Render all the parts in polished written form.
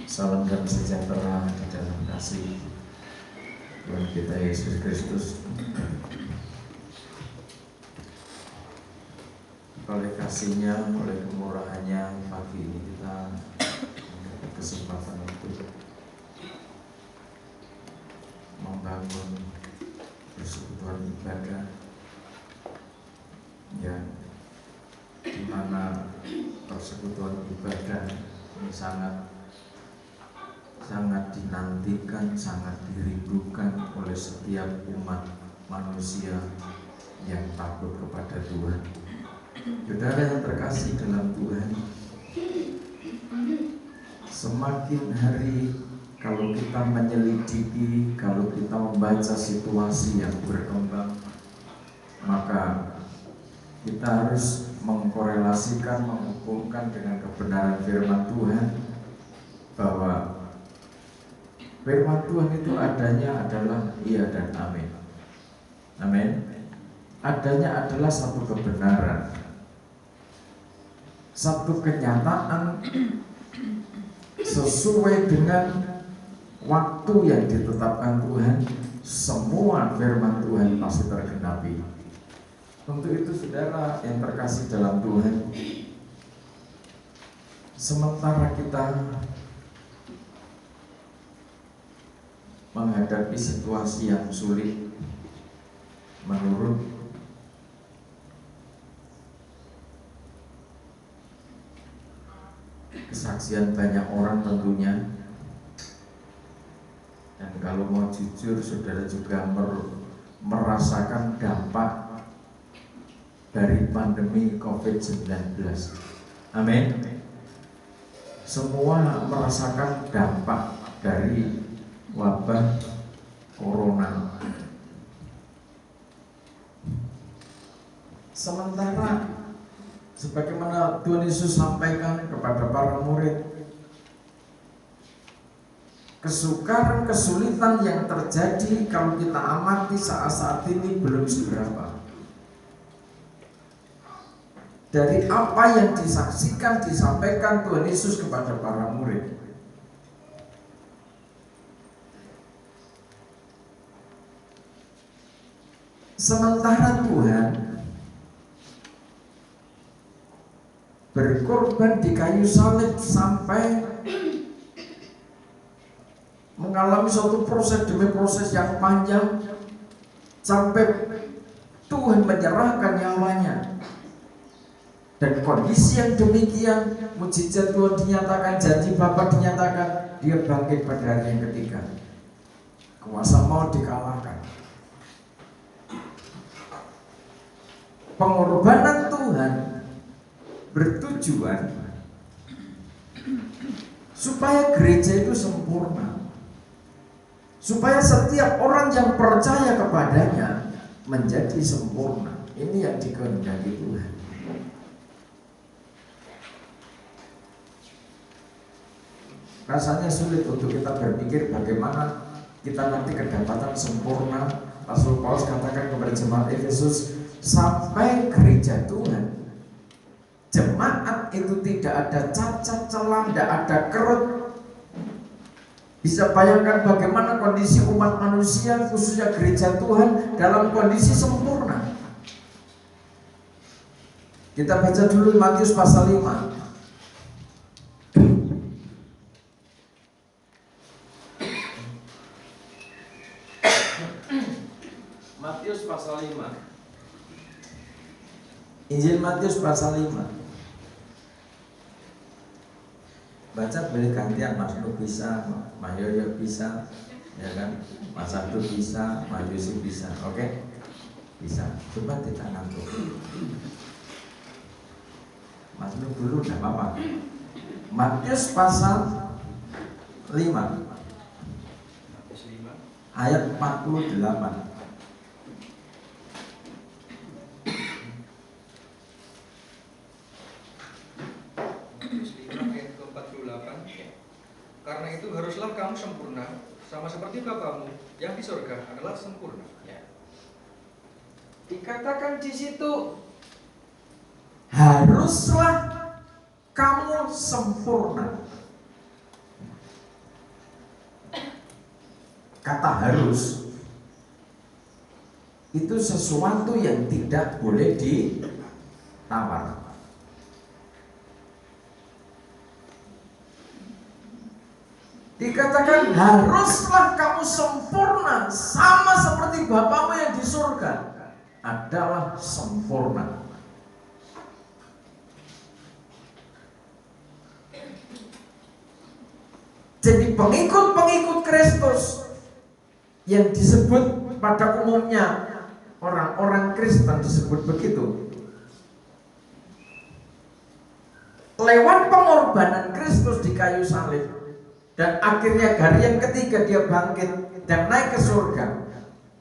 Salam dan sejahtera di dalam kasih Tuhan kita Yesus Kristus. Oleh kasih-Nya, oleh kemurahan-Nya, pagi ini kita mendapat kesempatan untuk membangun persekutuan ibadah yang dimana persekutuan ibadah ini sangat dinantikan, sangat dirindukan oleh setiap umat manusia yang takut kepada Tuhan. Saudara yang terkasih dalam Tuhan, semakin hari kalau kita menyelidiki, kalau kita membaca situasi yang berkembang, maka kita harus mengkorelasikan, menghubungkan dengan kebenaran firman Tuhan bahwa firman Tuhan itu adanya adalah iya dan amin. Amin. Adanya adalah satu kebenaran, satu kenyataan sesuai dengan waktu yang ditetapkan Tuhan. Semua firman Tuhan pasti tergenapi. Untuk itu saudara yang terkasih dalam Tuhan, sementara kita menghadapi situasi yang sulit, menurut kesaksian banyak orang tentunya, dan kalau mau jujur saudara juga merasakan dampak dari pandemi COVID-19. Amin. Semua merasakan dampak dari wabah corona. Sementara sebagaimana Tuhan Yesus sampaikan kepada para murid, kesukaran, kesulitan yang terjadi kalau kita amati saat ini belum seberapa dari apa yang disaksikan, disampaikan Tuhan Yesus kepada para murid. Sementara Tuhan berkorban di kayu salib sampai mengalami suatu proses demi proses yang panjang, sampai Tuhan menyerahkan nyawanya. Dan kondisi yang demikian, mujizat Tuhan dinyatakan, janji Bapa dinyatakan, dia bangkit pada hari yang ketiga. Kuasa maut dikalahkan. Pengorbanan Tuhan bertujuan supaya gereja itu sempurna, supaya setiap orang yang percaya kepadanya menjadi sempurna. Ini yang dikehendaki Tuhan. Rasanya sulit untuk kita berpikir bagaimana kita nanti kedapatan sempurna. Rasul Paulus katakan kepada jemaat Efesus, sampai gereja Tuhan, jemaat itu tidak ada cacat celah, tidak ada kerut. Bisa bayangkan bagaimana kondisi umat manusia, khususnya gereja Tuhan, dalam kondisi sempurna. Kita baca dulu Matius pasal 5. Matius pasal 5. Injil Matius pasal 5. Baca boleh gantian, Mas Nur bisa, Mas Yoyo bisa, ya kan? Mas Abdul bisa, Mas Yusuf bisa, oke? Bisa. Coba kita ngantuk. Mas Nur dulu enggak apa-apa. Matius pasal 5. Ayat 48. Karena itu haruslah kamu sempurna, sama seperti Bapamu yang di surga adalah sempurna. Ya. Dikatakan di situ, haruslah kamu sempurna. kata harus itu sesuatu yang tidak boleh ditawar. Dikatakan haruslah kamu sempurna sama seperti Bapamu yang di surga adalah sempurna. Jadi pengikut-pengikut Kristus yang disebut pada umumnya orang-orang Kristen disebut begitu. Lewat pengorbanan Kristus di kayu salib dan akhirnya hari yang ketiga dia bangkit dan naik ke surga.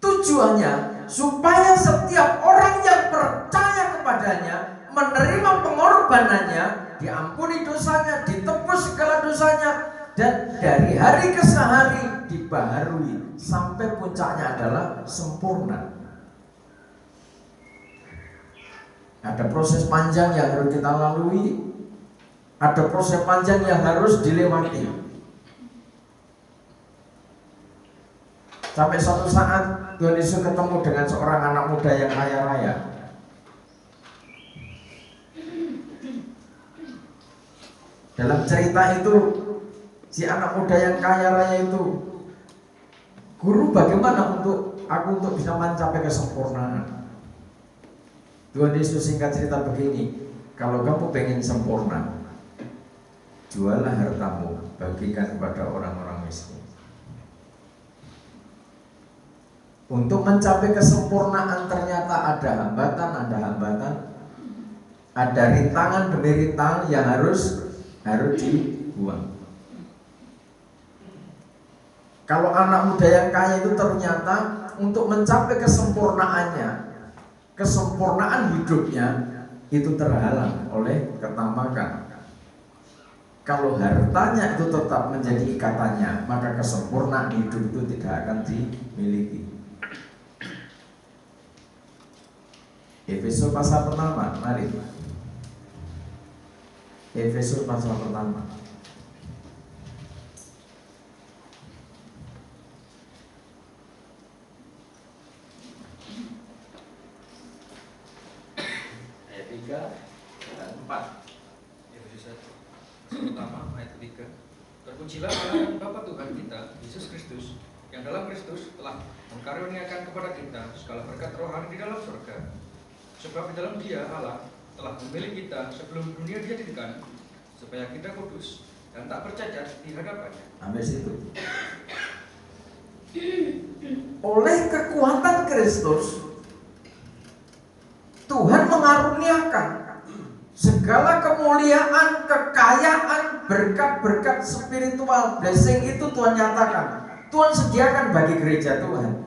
Tujuannya supaya setiap orang yang percaya kepadanya, menerima pengorbanannya, diampuni dosanya, ditebus segala dosanya, dan dari hari ke hari dibaharui sampai puncaknya adalah sempurna. Ada proses panjang yang harus kita lalui, ada proses panjang yang harus dilewati. Sampai suatu saat Tuhan Yesus ketemu dengan seorang anak muda yang kaya raya. Dalam cerita itu, si anak muda yang kaya raya itu, Guru, bagaimana untuk bisa mencapai kesempurnaan? Tuhan Yesus singkat cerita begini, kalau kamu pengen sempurna, jualah hartamu, bagikan kepada orang-orang miskin. Untuk mencapai kesempurnaan ternyata ada hambatan, ada rintangan demi rintangan yang harus dibuang. Kalau anak muda yang kaya itu ternyata untuk mencapai kesempurnaan hidupnya itu terhalang oleh ketamakan. Kalau hartanya itu tetap menjadi ikatannya, maka kesempurnaan hidup itu tidak akan dimiliki. Efesus pasal pertama, mari. Efesus pasal pertama. Ayat 3 dan 4. Efesus 1 pertama ayat 3. Terpujilah Allah dan Bapa Tuhan kita Yesus Kristus, yang dalam Kristus telah mengkaruniakan kepada kita segala berkat rohani di dalam surga. Sebab di dalam Dia Allah telah memilih kita sebelum dunia dijadikan, supaya kita kudus dan tak bercacat di hadapannya. Sampai situ. Oleh kekuatan Kristus, Tuhan mengaruniakan segala kemuliaan, kekayaan, berkat-berkat spiritual, blessing itu Tuhan nyatakan, Tuhan sediakan bagi gereja Tuhan.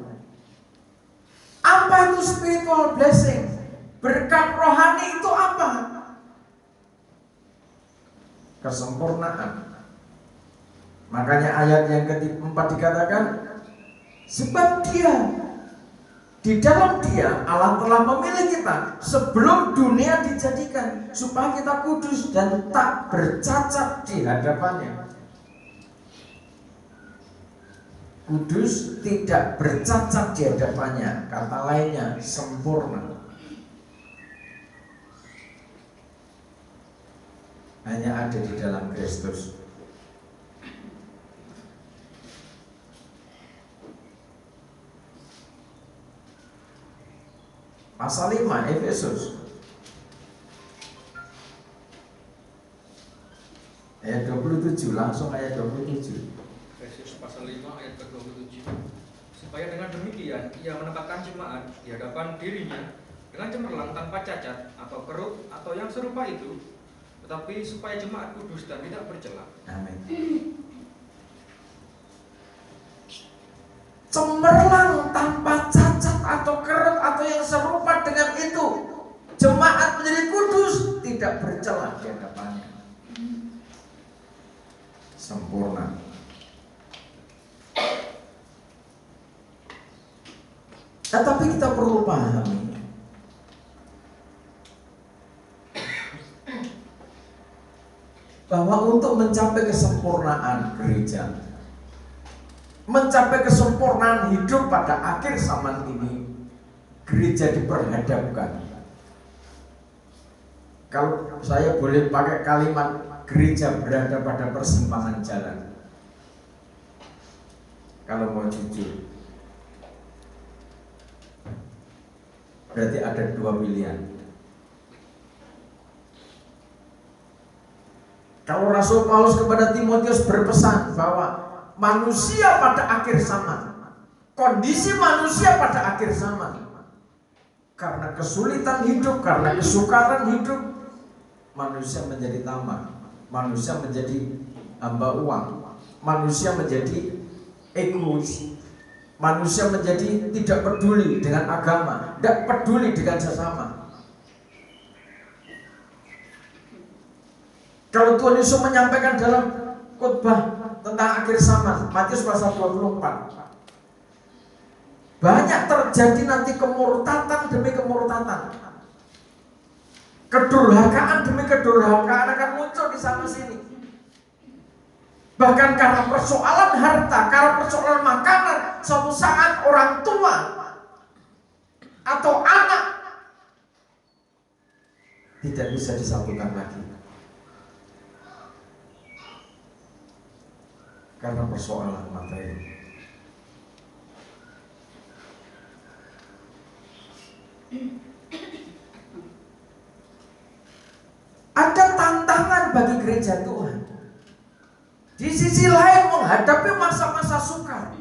Apa itu spiritual blessing? Berkat rohani itu apa? Kesempurnaan. Makanya ayat yang keempat dikatakan, sebab di dalam Dia Allah telah memilih kita sebelum dunia dijadikan, supaya kita kudus dan tak bercacat di hadapannya. Kudus, tidak bercacat di hadapannya, kata lainnya sempurna. Hanya ada di dalam Kristus. Pasal 5 Efesus ayat 27, langsung ayat 27. Efesus pasal 5 ayat ke-27. Supaya dengan demikian ia menempatkan jemaat di hadapan dirinya dengan cemerlang tanpa cacat atau kerut atau yang serupa itu, tetapi supaya jemaat kudus dan tidak bercela. Amin. Cemerlang tanpa cacat atau kerut atau yang serupa dengan itu, jemaat menjadi kudus, tidak bercela di hadapannya. Sempurna. Tetapi kita perlu pahami bahwa untuk mencapai kesempurnaan gereja, mencapai kesempurnaan hidup pada akhir zaman ini, gereja diperhadapkan. Kalau saya boleh pakai kalimat, gereja berada pada persimpangan jalan. Kalau mau jujur, berarti ada dua pilihan. Kalau Rasul Paulus kepada Timotius berpesan bahwa manusia pada akhir zaman, kondisi manusia pada akhir zaman, karena kesulitan hidup, karena kesukaran hidup, manusia menjadi tamak, manusia menjadi hamba uang, manusia menjadi egois, manusia menjadi tidak peduli dengan agama, tidak peduli dengan sesama. Kalau Tuhan Yesus menyampaikan dalam khotbah tentang akhir zaman, Matius pasal 24, banyak terjadi nanti kemurtatan demi kemurtatan, kedurhakaan demi kedurhakaan akan muncul di sana sini. Bahkan karena persoalan harta, karena persoalan makanan, suatu saat orang tua atau anak tidak bisa disatukan lagi karena persoalan materi. Ada tantangan bagi gereja Tuhan. Di sisi lain menghadapi masa-masa sukar,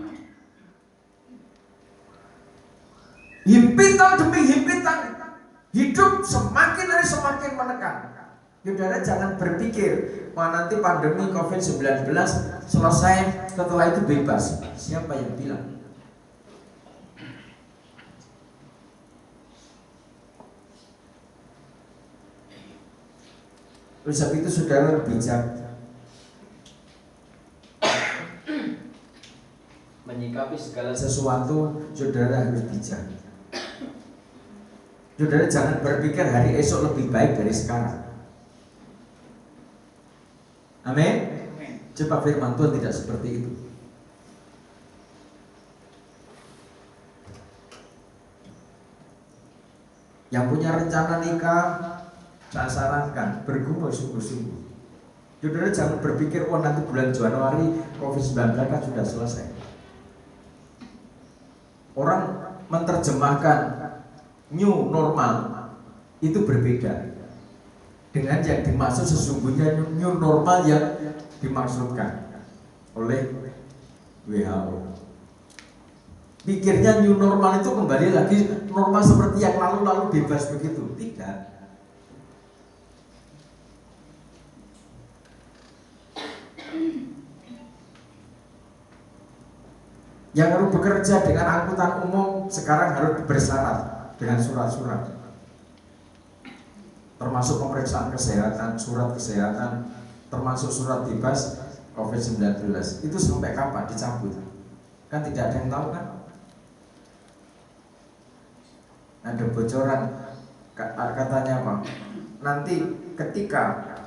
himpitan demi himpitan, hidup semakin hari semakin menekan. Saudara jangan berpikir, wah nanti pandemi COVID-19 selesai, setelah itu bebas. Siapa yang bilang? Oleh sebab itu saudara bijak menyikapi segala sesuatu. Saudara harus bijak. Saudara jangan berpikir hari esok lebih baik dari sekarang. Amin. Coba firman Tuhan tidak seperti itu. Yang punya rencana nikah, saya sarankan bergumul sungguh-sungguh. Saudara jangan berpikir, oh nanti bulan Januari COVID-19 kan sudah selesai. Orang menerjemahkan new normal itu berbeda dengan yang dimaksud sesungguhnya new normal yang dimaksudkan oleh WHO. Pikirnya new normal itu kembali lagi normal seperti yang lalu-lalu bebas begitu. Tidak. Yang harus bekerja dengan angkutan umum sekarang harus bersyarat dengan surat-surat, termasuk pemeriksaan kesehatan, surat kesehatan, termasuk surat bebas COVID-19. Itu sampai kapan dicabut? Kan tidak ada yang tahu kan? Ada bocoran katanya apa? Nanti ketika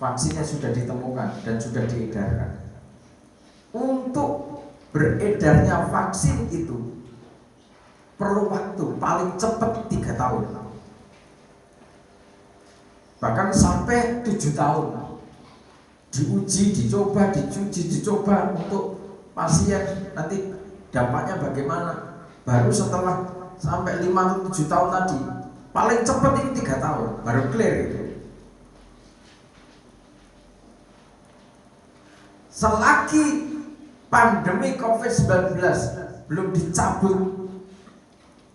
vaksinnya sudah ditemukan dan sudah diedarkan, untuk beredarnya vaksin itu perlu waktu paling cepat 3 tahun, bahkan sampai 7 tahun diuji, dicoba untuk pasien nanti dampaknya bagaimana. Baru setelah sampai 5 atau 7 tahun tadi, paling cepat ini 3 tahun baru clear itu. Selagi pandemi COVID-19 belum dicabut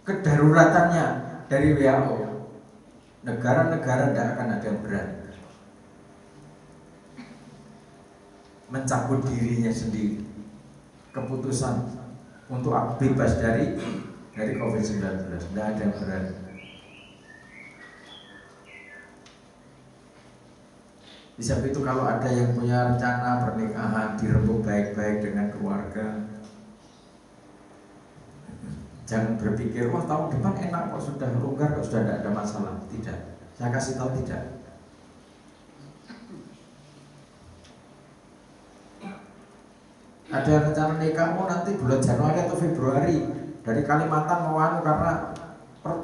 kedaruratannya dari WHO, negara-negara tidak akan ada yang berani mencabut dirinya sendiri keputusan untuk bebas dari COVID-19. Tidak ada yang berani. Di samping itu kalau ada yang punya rencana pernikahan, dirembuk baik-baik dengan keluarga. Jangan berpikir, wah tahun depan enak kok, sudah longgar kok, sudah tidak ada masalah. Tidak, saya kasih tahu tidak. Ada rencana nikahmu nanti bulan Januari atau Februari. Dari Kalimantan mau anu karena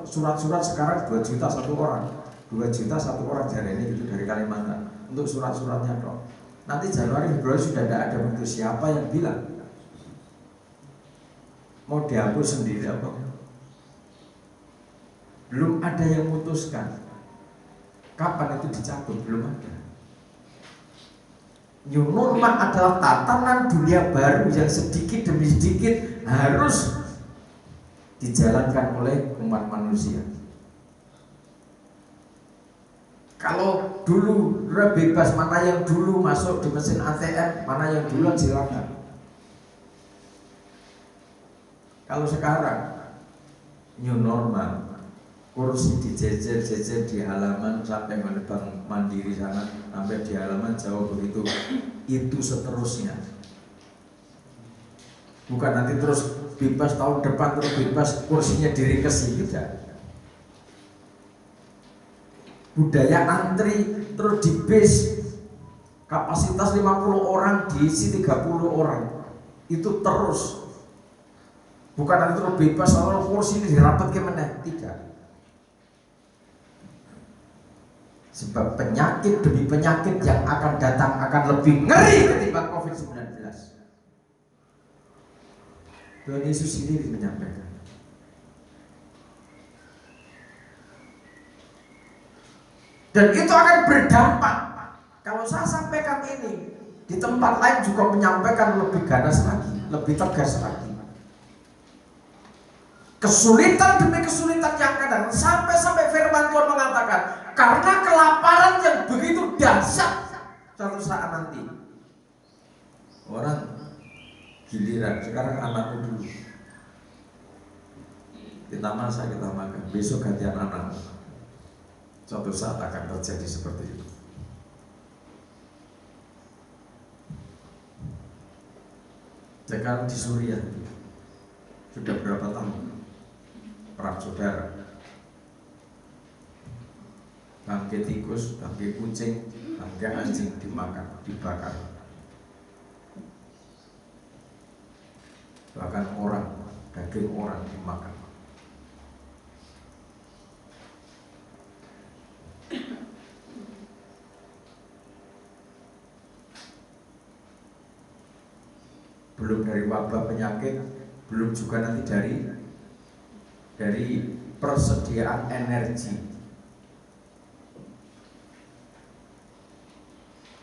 surat-surat sekarang 2 juta satu orang. 2 juta satu orang jari ini gitu dari Kalimantan untuk surat-suratnya dong. Nanti Januari Februari sudah tidak ada bentuk, siapa yang bilang mau dihapus sendiri apa? Belum ada yang memutuskan. Kapan itu dicabut? Belum ada. New normal adalah tatanan dunia baru yang sedikit demi sedikit harus dijalankan oleh umat manusia. Kalau dulu bebas mana yang dulu masuk di mesin ATM, mana yang dulu silakan. Kalau sekarang new normal, kursi dijejer-jejer di halaman sampai ke Bank Mandiri sana, sampai di halaman jauh begitu, itu seterusnya. Bukan nanti terus bebas tahun depan terus bebas kursinya diringkesi, tidak. Budaya antri terus di bis kapasitas 50 orang diisi 30 orang itu terus. Bukan nanti terus bebas kalau kursi ini dirapat ke mana, tidak. Sebab penyakit demi penyakit yang akan datang akan lebih ngeri ketimbang COVID-19. Tuhan Yesus sendiri menyampaikan. Dan itu akan berdampak. Kalau saya sampaikan ini, di tempat lain juga menyampaikan lebih ganas lagi, lebih tegas lagi. Kesulitan demi kesulitan yang akan datang, sampai firman Tuhan mengatakan, karena kelaparan yang begitu dahsyat suatu saat nanti. Orang giliran, sekarang anakmu dulu. Kita masak, kita makan, besok gantian anakmu. Suatu saat akan terjadi seperti itu. Sekarang di Suriah sudah berapa tahun perang saudara, bangkai tikus, bangkai kucing, bangkai anjing dimakan, dibakar. Bahkan orang, daging orang dimakan. Belum dari wabah penyakit, belum juga nanti dari persediaan energi.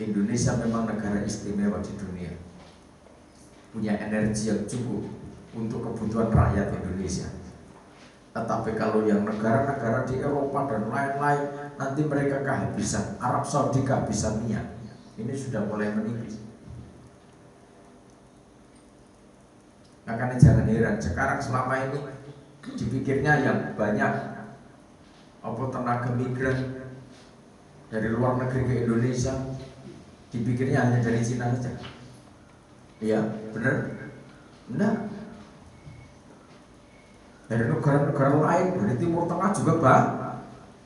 Indonesia memang negara istimewa di dunia, punya energi yang cukup untuk kebutuhan rakyat Indonesia. Tetapi kalau yang negara-negara di Eropa dan lain-lain, nanti mereka kehabisan. Arab Saudi kehabisan minyak. Ini sudah mulai menipis. Makanya jangan heran, sekarang selama ini dipikirnya yang banyak tenaga migran dari luar negeri ke Indonesia, dipikirnya hanya dari Cina saja. Iya, benar? Benar. Dari negara-negara lain, dari Timur Tengah juga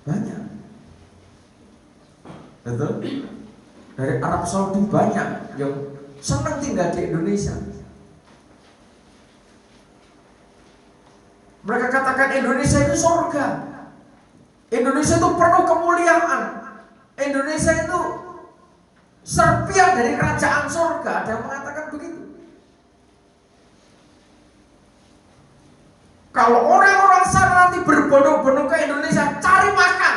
banyak. Betul? Dari Arab Saudi banyak yang senang tinggal di Indonesia. Mereka katakan Indonesia itu surga. Indonesia itu penuh kemuliaan. Indonesia itu serpihan dari kerajaan surga. Ada yang mengatakan begitu. Kalau orang-orang sana nanti berbondong-bondong ke Indonesia cari makan,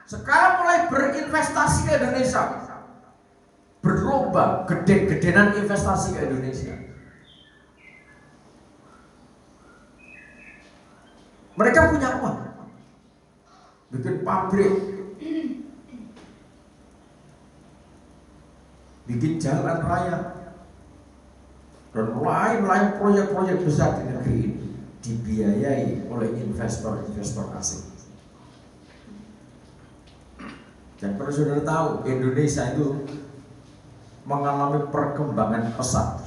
sekarang mulai berinvestasi ke Indonesia, berlomba gede-gedenan investasi ke Indonesia. Mereka punya uang, bikin pabrik, bikin jalan raya, dan lain-lain proyek-proyek besar di negeri ini dibiayai oleh investor-investor asing. Dan perlu saudara tahu, Indonesia itu mengalami perkembangan pesat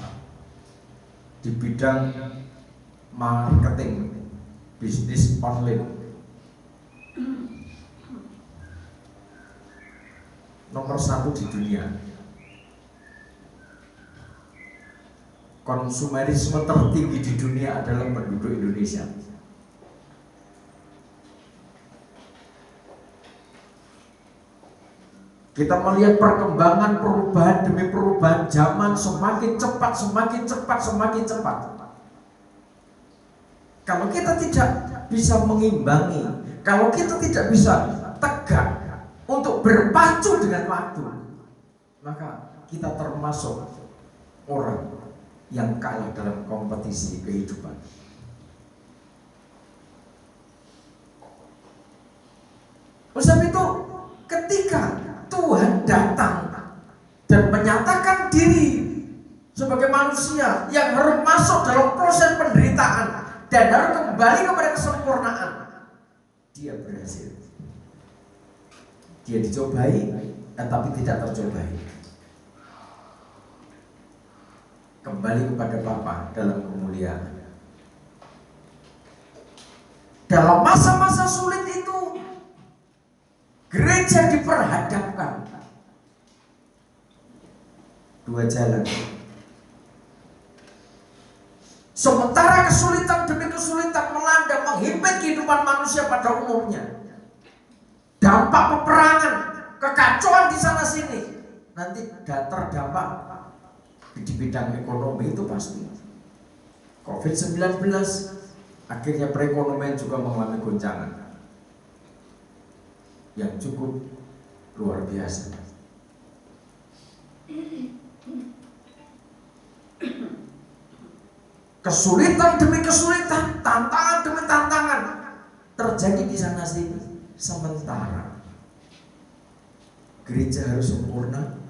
di bidang marketing, bisnis online. Nomor 1 di dunia. konsumerisme tertinggi di dunia adalah penduduk Indonesia. Kita melihat perkembangan perubahan demi perubahan zaman semakin cepat, semakin cepat, semakin cepat. Kalau kita tidak bisa mengimbangi, kalau kita tidak bisa tegak untuk berpacu dengan waktu, maka kita termasuk orang yang kalah dalam kompetisi kehidupan. Oleh sebab itu, ketika Tuhan datang dan menyatakan diri sebagai manusia yang harus masuk dalam proses penderitaan dan harus kembali kepada kesempurnaan, dia berhasil. Dia dicobai, tetapi tidak tercobai. Kembali kepada Bapa dalam kemuliaan. Dalam masa-masa sulit itu, gereja diperhadapkan dua jalan. Sementara kesulitan demi kesulitan melanda menghimpit kehidupan manusia pada umumnya, dampak peperangan, kekacauan di sana sini, nanti terdampak di bidang ekonomi itu pasti. COVID-19 akhirnya perekonomian juga mengalami goncangan yang cukup luar biasa. Kesulitan demi kesulitan, tantangan demi tantangan terjadi di sana sini. Sementara gereja harus sempurna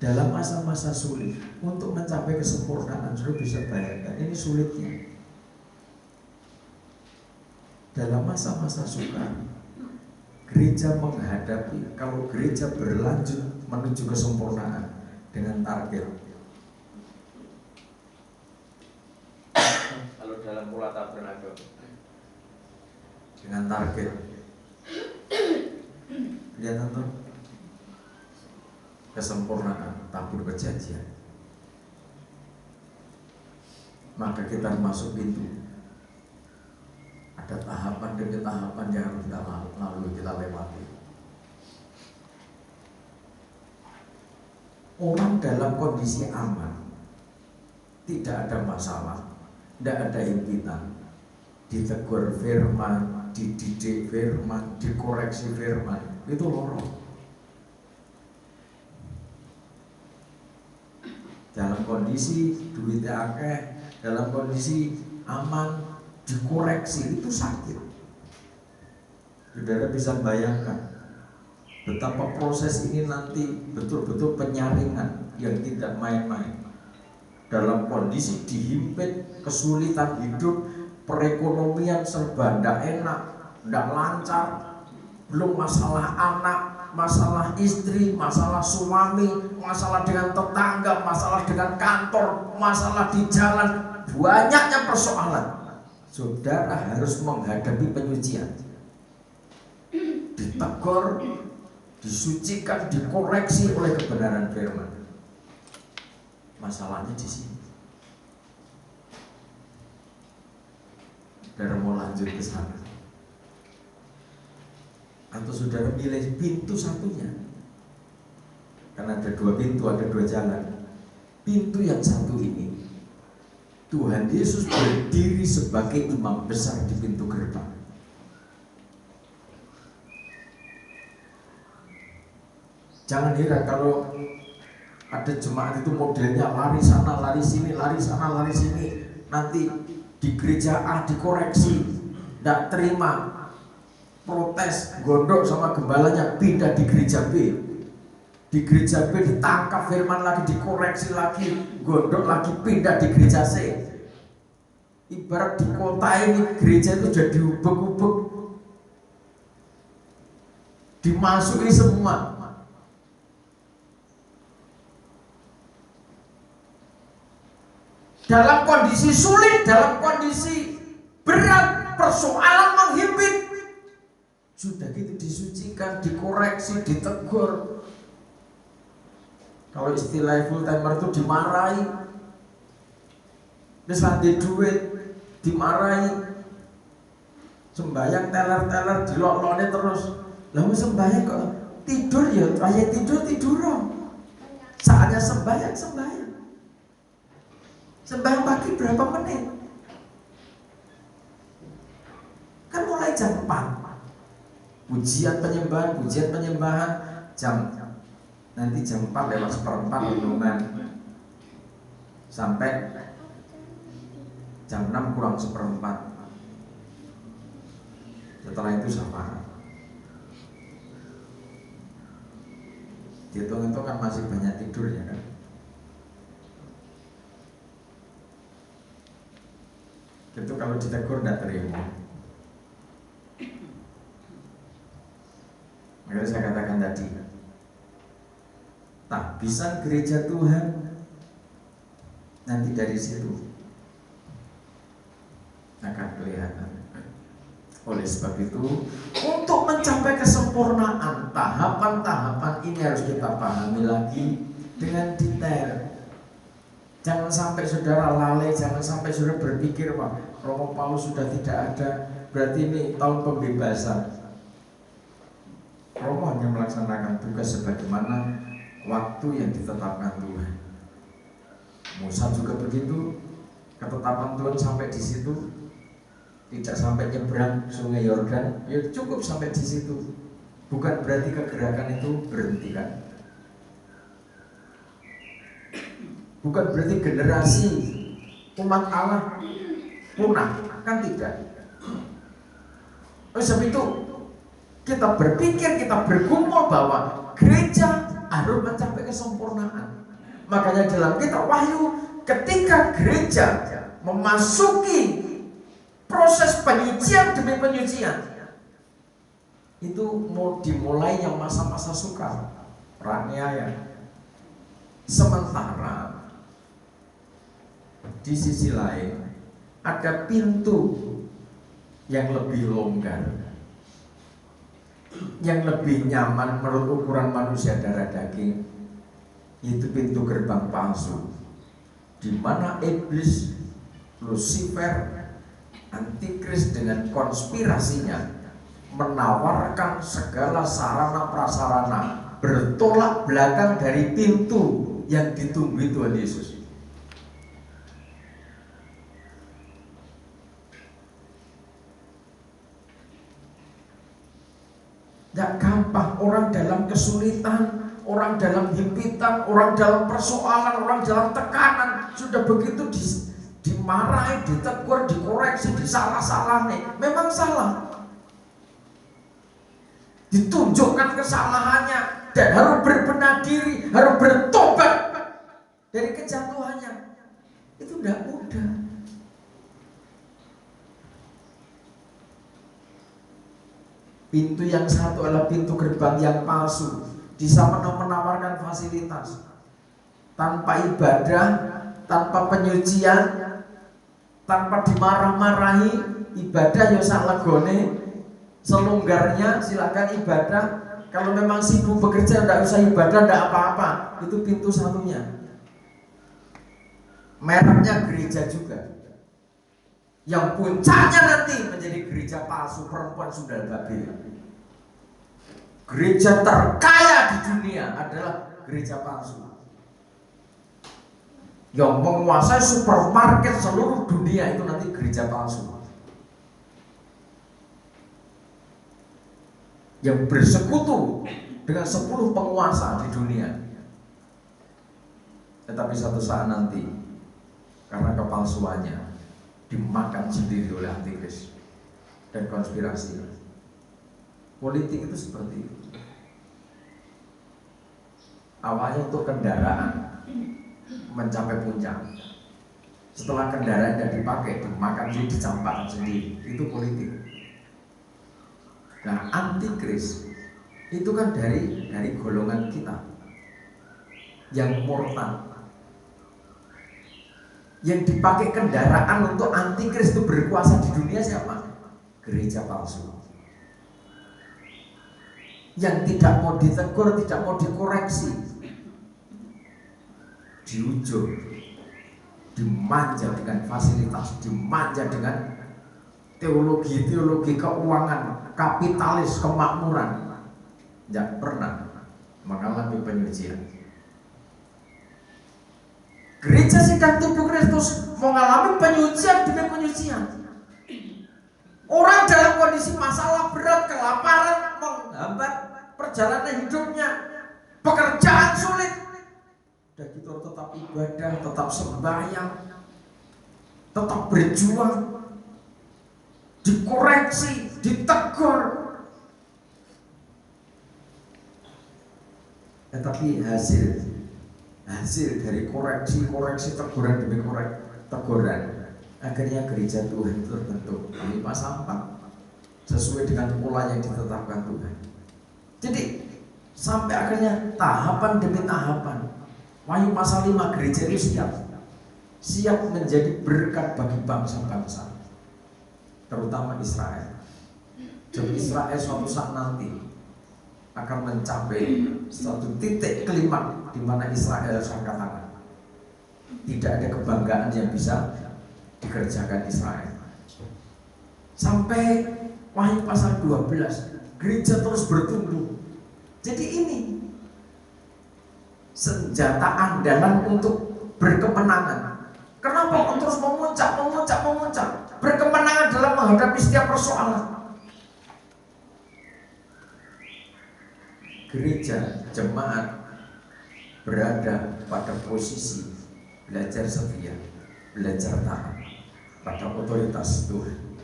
dalam masa-masa sulit. Untuk mencapai kesempurnaan, sudah bisa bayangkan ini sulitnya. Dalam masa-masa sukar, gereja menghadapi, kalau gereja berlanjut menuju kesempurnaan dengan target. Kalau dalam pola tabernakel Dengan target. Lihat nonton kesempurnaan tabur kejadian. Maka kita masuk pintu. Ada tahapan demi tahapan yang harus kita lalui, kita lewati. Orang dalam kondisi aman, tidak ada masalah, tidak ada impitan, ditegur firman, dididik firman, dikoreksi firman, itu lorong. Dalam kondisi duitnya akeh, dalam kondisi aman, dikoreksi itu sakit. Saudara bisa bayangkan betapa proses ini nanti betul-betul penyaringan yang tidak main-main. Dalam kondisi dihimpit kesulitan hidup, perekonomian serba tidak enak, tidak lancar, belum masalah anak, masalah istri, masalah suami, masalah dengan tetangga, masalah dengan kantor, masalah di jalan, banyaknya persoalan. Saudara harus menghadapi penyucian, ditegur, disucikan, dikoreksi oleh kebenaran firman. Masalahnya di sini. Saudara mau lanjut ke sana, atau saudara pilih pintu satunya? Karena ada dua pintu, ada dua jalan. Pintu yang satu ini, Tuhan Yesus berdiri sebagai imam besar di pintu gerbang. Jangan heran kalau ada jemaat itu modelnya lari sana, lari sini, lari sana, lari sini. Nanti di gereja A dikoreksi, tidak terima, protes, gondok sama gembalanya, pindah di gereja B. Di gereja B ditangkap firman lagi, dikoreksi lagi, gondok lagi, pindah di gereja C. Ibarat di kota ini gereja itu jadi ubek-ubek, dimasuki semua. Dalam kondisi sulit, dalam kondisi berat, persoalan menghimpit, sudah gitu disucikan, dikoreksi, ditegur. Kalau istilah full timer itu dimarahi, terus nanti duit dimarahi, sembahyang teler-teler dilok-loknya terus. Lalu sembahyang kok tidur ya, ayah tidur saatnya sembahyang. Sembahyang pagi berapa menit? Kan mulai jam 4. Pujian penyembahan nanti jam 4 lewat seperempat renungan sampai jam 6 kurang seperempat. Setelah itu syafaat. Dihitung-hitung kan masih banyak tidur ya kan. Itu kalau ditegur tidak terima. Makanya saya katakan tadi, tahbisan gereja Tuhan nanti dari situ akan kelihatan. Oleh sebab itu, untuk mencapai kesempurnaan, tahapan-tahapan ini harus kita pahami lagi dengan detail. Jangan sampai saudara lalai, jangan sampai saudara berpikir, Pak, Romo Paulus sudah tidak ada, berarti ini tahun pembebasan. Romo hanya melaksanakan tugas sebagaimana waktu yang ditetapkan Tuhan. Musa juga begitu, ketetapan Tuhan sampai di situ, tidak sampai nyebrang Sungai Yordan, ya cukup sampai di situ. Bukan berarti kegerakan itu berhenti kan? Bukan berarti generasi umat Allah punah, kan tidak. Oleh sebab itu kita berpikir, kita bergumul bahwa gereja harus mencapai kesempurnaan. Makanya dalam kitab Wahyu, ketika gereja memasuki proses penyucian demi penyucian, itu mau dimulai yang masa-masa sukar, peraniaya. Sementara di sisi lain ada pintu yang lebih longgar, yang lebih nyaman menurut ukuran manusia darah daging, yaitu pintu gerbang palsu, di mana iblis, Lucifer, antikris dengan konspirasinya menawarkan segala sarana prasarana bertolak belakang dari pintu yang ditunggu Tuhan Yesus. Tidak gampang, orang dalam kesulitan, orang dalam himpitan, orang dalam persoalan, orang dalam tekanan, sudah begitu dimarahi, ditegur, dikoreksi, disalah-salahi. Memang salah, ditunjukkan kesalahannya dan harus berbenah diri, harus bertobat dari kejatuhannya. Itu tidak mudah. Pintu yang satu adalah pintu gerbang yang palsu, di sana menawarkan fasilitas tanpa ibadah, tanpa penyucian, tanpa dimarah-marahi, ibadah ya sak legone, selonggarnya silakan ibadah. Kalau memang sibuk bekerja tidak usah ibadah, tidak apa-apa. Itu pintu satunya. Mereknya gereja juga, yang puncaknya nanti menjadi gereja palsu, perempuan sundal Babel. Gereja terkaya di dunia adalah gereja palsu, yang menguasai supermarket seluruh dunia. Itu nanti gereja palsu, yang bersekutu dengan 10 penguasa di dunia. Tetapi satu saat nanti, karena kepalsuannya, dimakan sendiri oleh antikris dan konspirasi. Politik itu seperti itu. Awalnya untuk kendaraan mencapai puncak, setelah kendaraan yang dipakai dimakan sendiri, dicampakkan sendiri. Itu politik. Nah, antikris itu kan dari golongan kita yang murtad. Yang dipakai kendaraan untuk antikris itu berkuasa di dunia siapa? Gereja palsu, yang tidak mau ditegur, tidak mau dikoreksi, di ujung dimanja dengan fasilitas, dimanja dengan teologi keuangan, kapitalis, kemakmuran, tidak pernah mengalami penyucian. Gereja sidang tubuh Kristus mengalami penyucian demi penyucian. Orang dalam kondisi masalah berat, kelaparan, menghambat perjalanan hidupnya, pekerjaan sulit, dan kita tetap ibadah, tetap sembahyang, tetap berjuang, dikoreksi, ditegur. Tetapi hasil dari koreksi, teguran demi teguran, akhirnya gereja Tuhan terbentuk tanpa sampah sesuai dengan pola yang ditetapkan Tuhan. Jadi sampai akhirnya tahapan demi tahapan, Wahyu pasal 5 gereja itu siap menjadi berkat bagi bangsa-bangsa, terutama Israel. Jadi Israel suatu saat nanti akan mencapai suatu titik klimaks di mana Israel akan katakan tidak ada kebanggaan yang bisa dikerjakan Israel. Sampai Wahyu pasal 12 gereja terus bertumbuh. Jadi ini senjata andalan untuk berkemenangan. Kenapa terus memuncak, berkemenangan dalam menghadapi setiap persoalan. Gereja, jemaat berada pada posisi belajar setia, belajar taat pada otoritas Tuhan.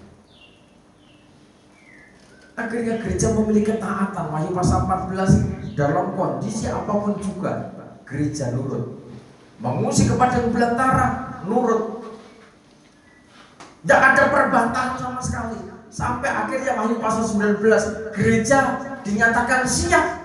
Akhirnya gereja memiliki ketaatan. Wahyu pasal 14, dalam kondisi apapun juga gereja nurut. Mengungsi ke padang belantara, nurut. Tidak ada perbantahan sama sekali. Sampai akhirnya Wahyu pasal 19, gereja dinyatakan siap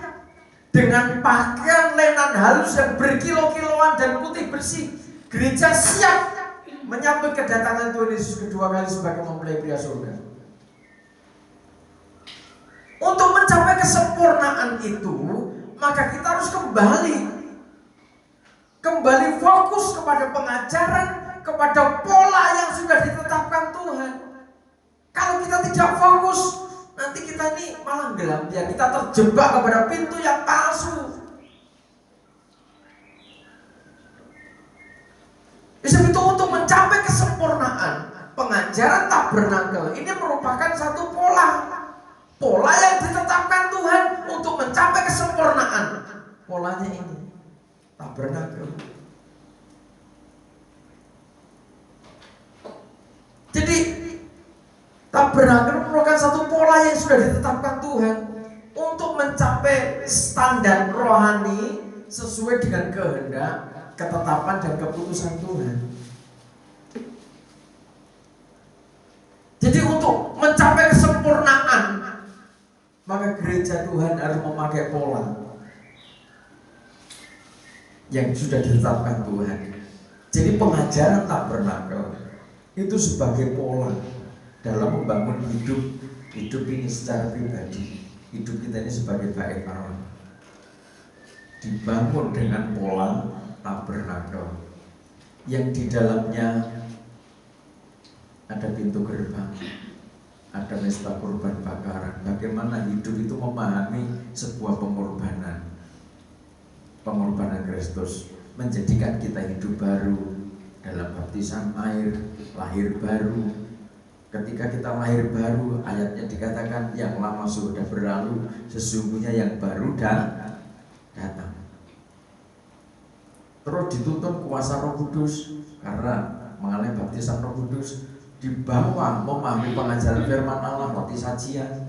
dengan pakaian lenan halus dan berkilo-kiloan dan putih bersih. Gereja siap menyambut kedatangan Tuhan Yesus kedua kali sebagai mempelai pria surga. Untuk mencapai kesempurnaan itu, maka kita harus kembali fokus kepada pengajaran, kepada pola yang sudah ditetapkan Tuhan. Kalau kita tidak fokus, nanti kita ini malah gelap ya, kita terjebak kepada pintu yang palsu. Sebab itu untuk mencapai kesempurnaan, pengajaran tabernakel ini merupakan satu pola yang ditetapkan Tuhan untuk mencapai kesempurnaan. Polanya ini tabernakel. Jadi tabernakel merupakan satu pola yang sudah ditetapkan Tuhan untuk mencapai standar rohani sesuai dengan kehendak, ketetapan dan keputusan Tuhan. Jadi untuk mencapai kesempurnaan, maka gereja Tuhan harus memakai pola yang sudah ditetapkan Tuhan. Jadi pengajaran tabernakel itu sebagai pola dalam membangun hidup ini secara pribadi. Hidup kita ini sebagai bait Allah dibangun dengan pola tabernakel yang di dalamnya ada pintu gerbang, ada mezbah kurban bakaran. Bagaimana hidup itu memahami sebuah pengorbanan Kristus, menjadikan kita hidup baru dalam baptisan air, lahir baru. Ketika kita lahir baru, ayatnya dikatakan yang lama sudah berlalu, sesungguhnya yang baru datang. Terus dituntun kuasa Roh Kudus, karena mengalami baptisan Roh Kudus, dibawa memahami pengajaran firman Allah, roti sajian,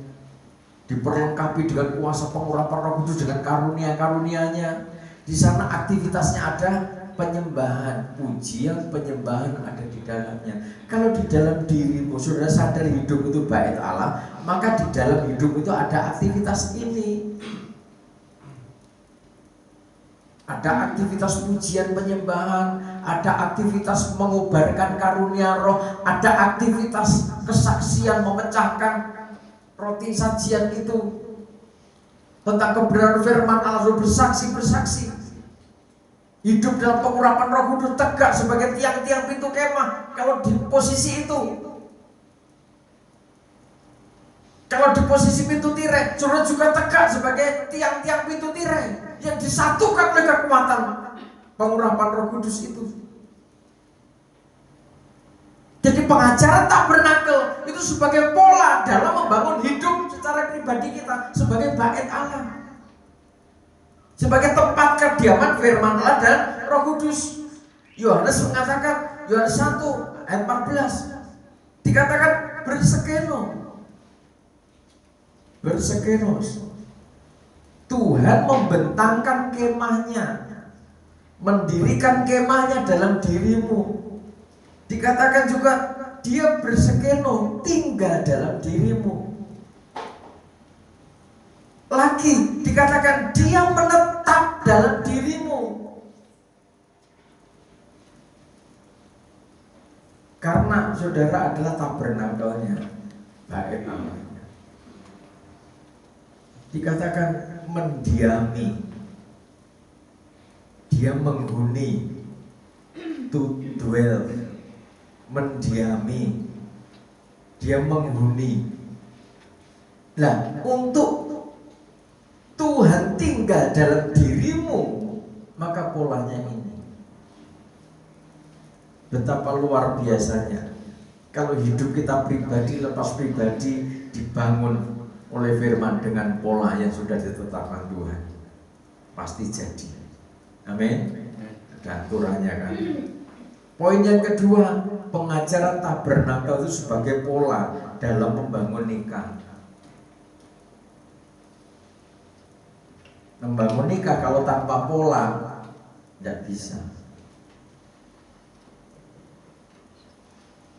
diperlengkapi dengan kuasa pengurapan Roh Kudus dengan karunia-karunianya. Di sana aktivitasnya ada penyembahan, pujian, penyembahan ada di dalamnya. Kalau di dalam dirimu sudah sadar hidup itu bait Allah, maka di dalam hidup itu ada aktivitas ini. Ada aktivitas pujian, penyembahan, ada aktivitas mengubarkan karunia roh, ada aktivitas kesaksian, memecahkan roti sajian itu tentang kebenaran firman Allah, bersaksi. hidup dalam pengurapan Roh Kudus, tegak sebagai tiang-tiang pintu kemah. Kalau di posisi itu, kalau di posisi pintu tirai, saudara juga tegak sebagai tiang-tiang pintu tirai yang disatukan oleh kekuatan pengurapan Roh Kudus itu. Jadi pengajaran tabernakel itu sebagai pola dalam membangun hidup secara pribadi kita sebagai bait Allah, sebagai tempat kediaman firman Allah dan Roh Kudus. Yohanes mengatakan, Yohanes 1 ayat 14 dikatakan bersekenos. Tuhan membentangkan kemahnya, mendirikan kemahnya dalam dirimu. Dikatakan juga dia bersekeno, tinggal dalam dirimu. Lagi dikatakan dia menetap dalam dirimu. Karena saudara adalah tabernakelnya, bait Allah. Dikatakan mendiami, dia menghuni, to dwell, mendiami, dia menghuni. Nah, untuk Tuhan tinggal dalam dirimu, maka polanya ini. Betapa luar biasanya kalau hidup kita pribadi, lepas pribadi, dibangun oleh firman dengan pola yang sudah ditetapkan Tuhan, pasti jadi. Amin. Ada aturannya kan. Poin yang kedua, pengajaran tabernakel itu sebagai pola dalam membangun nikah. Membangun nikah kalau tanpa pola tidak bisa.